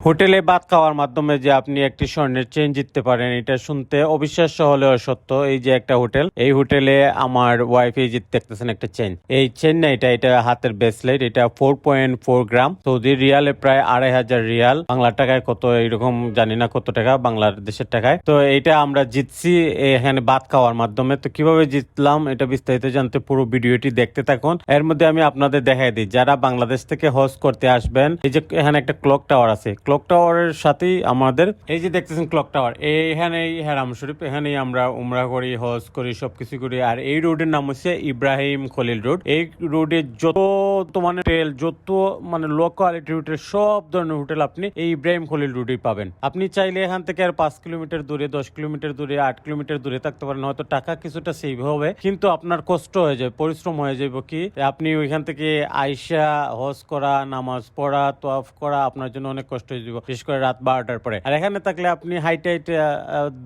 হোটেলে ভাত খাওয়ার মাধ্যমে যে আপনি একটি স্বর্ণের চেন জিততে পারেন, এটা শুনতে অবিশ্বাস্য হলেও সত্য। এই যে একটা হোটেল, এই হোটেলে আমার ওয়াইফ এই যে দেখতেছেন একটা চেন, এই চেন না, এটা হাতের ব্রেসলেট। এটা 4.4 গ্রাম সৌদি রিয়ালে, প্রায় 2,500 রিয়াল। বাংলা টাকায় কত এরকম জানি না কত টাকা বাংলাদেশের টাকায়। তো এইটা আমরা জিতছি এখানে ভাত খাওয়ার মাধ্যমে। তো কিভাবে জিতলাম এটা বিস্তারিত জানতে পুরো ভিডিওটি দেখতে থাকুন। এর মধ্যে আমি আপনাদের দেখাই দিই, যারা বাংলাদেশ থেকে হজ করতে আসবেন, এই যে এখানে একটা ক্লক টাওয়ার আছে, ক্লক টাওয়ারের সাথেই আমাদের এই যে দেখতেছেন ক্লক টাওয়ার, এইখানেই হেরাম শরীফ, এখানেই আমরা উমরা করি, হজ করি, সবকিছু করি। আর এই রোডের নাম হচ্ছে ইব্রাহিম খলিল রোড। এই রোডে যত মানে হোটেল, যত মানে লো কোয়ালিটি হোটেল, সব ধরনের হোটেল আপনি এই ইব্রাহিম খলিল রোডেই পাবেন। আপনি চাইলে এখান থেকে আর 5 কিলোমিটার দূরে, 10 কিলোমিটার দূরে, 8 কিলোমিটার দূরে থাকতে পারেন, হয়তো টাকা কিছুটা সেভ হবে, কিন্তু আপনার কষ্ট হয়ে যাবে, পরিশ্রম হয়ে যাবে। কি আপনি ওইখান থেকে আইসা হজ করা, নামাজ পড়া, তোয়াফ করা আপনার জন্য অনেক কষ্ট হয়ে যাবে, বিশেষ করে রাত 12টার পরে। আর এখানে থাকলে আপনি হাইটে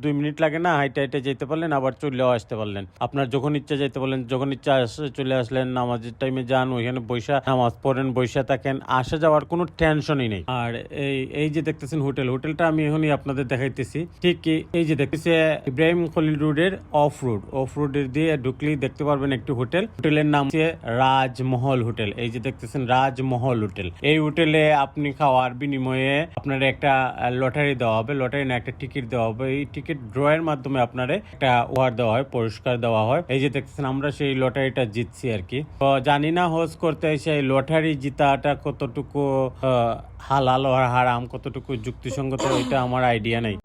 2 মিনিট লাগে না, হাইটে যেতে পারলেন, আবার চলেও আসতে পারলেন। আপনার যখন ইচ্ছা যেতে পারলেন, যখন ইচ্ছা চলে আসলেন, নামাজের টাইমে যান, ওইখানে বৈশা নামাজ পড়েন, বৈশা থাকেন, আসা যাওয়ার কোনো টেনশনই নেই। আর এই যে দেখতেছেন হোটেলটা আমি এখনই আপনাদের দেখাইতেছি। ঠিক এই যে দেখতেছি ইব্রাহিম খলিল রোডের অফ রোডের দিয়ে ঢুকলেই দেখতে পারবেন একটি হোটেলের নাম হচ্ছে রাজমহল হোটেল। এই যে দেখতেছেন রাজমহল হোটেল। এই হোটেলে আপনি খাওয়ার বিনিময়ে আপনার একটা লটারি দেওয়া হবে, লটারি না, একটা টিকিট দেওয়া হবে। এই টিকিট ড্রয়ের মাধ্যমে আপনার একটা উপহার দেওয়া হয়, পুরস্কার দেওয়া হয়। এই যে দেখতেছেন আমরা সেই লটারিটা জিতছি আর কি। তো জানি না হোজ করতে এসে এই লটারি জিতাটা কতটুকু হালাল আর হারাম, কতটুকু যুক্তিসঙ্গত, এটা আমার আইডিয়া নেই।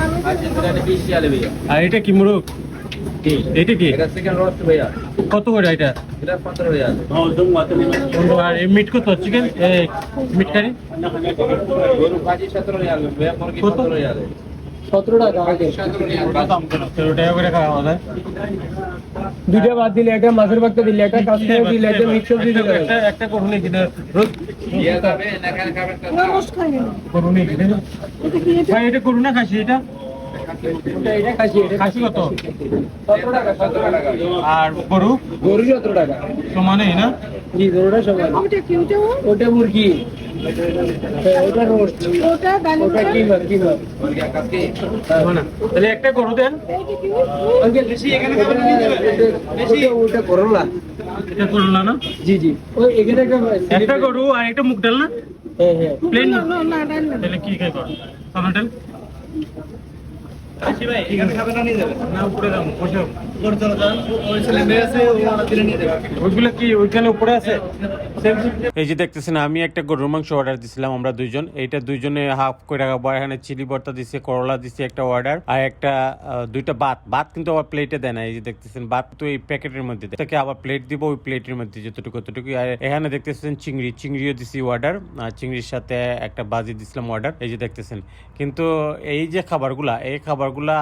আর এটা কি মুরগ? এটা কি? এটা চিকেন রোস্ট ভাইয়া। কত করে এটা? এটা 15 ভাইয়া। আর এই মিট কত? চিকেন মিট কারি গরু ভাজি 17 রিয়াল, ভাইয়া মুরগি 17 রিয়াল। 17 টাকা আগে 17 রিয়াল। দাম কেন? 13 টাকা করে খাওয়া যায়। দুইটা বাদ দিলে, একটা মাছের বাক্তা দিলে, একটা কাশ্মীর দিলে, একটা মিক্স সবজি দিলে। একটা করুন এখানে রোজ ইয়া যাবে না, খান খাবেন তো। করুন এখানে। ভাই এটা করুন না, খাসি এটা? এটা খাসি, এটা খাসি কত? 17 টাকা, 17 টাকা। আর গরু? গরু 17 টাকা। সমানেই না? জি, গরুটা সমান। ওটা মুরগি, ওটা রোস্ট, ওটা কিমা। মুরগি কাকি। তাহলে একটা গরু দেন। আঙ্কেল বেশি এখানে খাবেন না, বেশি ওটা করলা। এটা করুন না? জি জি, ওই এখানে একটা গরু আর একটা মুগ ডাল না? হ্যাঁ হ্যাঁ। প্লেন তাহলে কি খাই কর? সাদা ডাল? ভাই এখানে খাবেন না, নিয়ে যাবেন। না উপরে দাম বসে উপরে চলে যান, ওই ছেলে মেয়ে আছে, ও ওরা দিলে নিয়ে যাবে। ওইগুলো কি ওইখানে উপরে আছে? এই যে দেখতেছেন আমি একটা গরুর মাংস অর্ডার দিছিলাম, আমরা দুইজন। এইটা দুইজনে হাফ করে রাখবো। এখানে চিলি ভর্তা দিছে, করলা দিছে একটা অর্ডার, আর একটা দুইটা ভাত কিন্তু আবার প্লেটে দেয় না। এই যে দেখতেছেন ভাত তো এই প্যাকেটের মধ্যে দেয়, তাকে আবার প্লেট দিব, ওই প্লেটের মধ্যে যতটুকু। আর এখানে দেখতেছেন চিংড়িও দিছি অর্ডার, আর চিংড়ির সাথে একটা ভাজি দিছিলাম অর্ডার। এই যে দেখতেছেন, কিন্তু এই যে খাবারগুলা, এই খাবারগুলা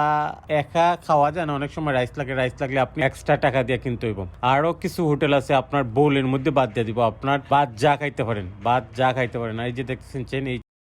একা খাওয়া যায় না, অনেক সময় রাইস লাগলে আপনি এক্সট্রা টাকা দিয়ে কিনতে হইব। আরো কিছু হোটেল আছে আপনার বোলের মধ্যে বাদ দিয়ে দিব, আপনার ভাত যা খাইতে পারেন। এই যে দেখতেছেন চেন,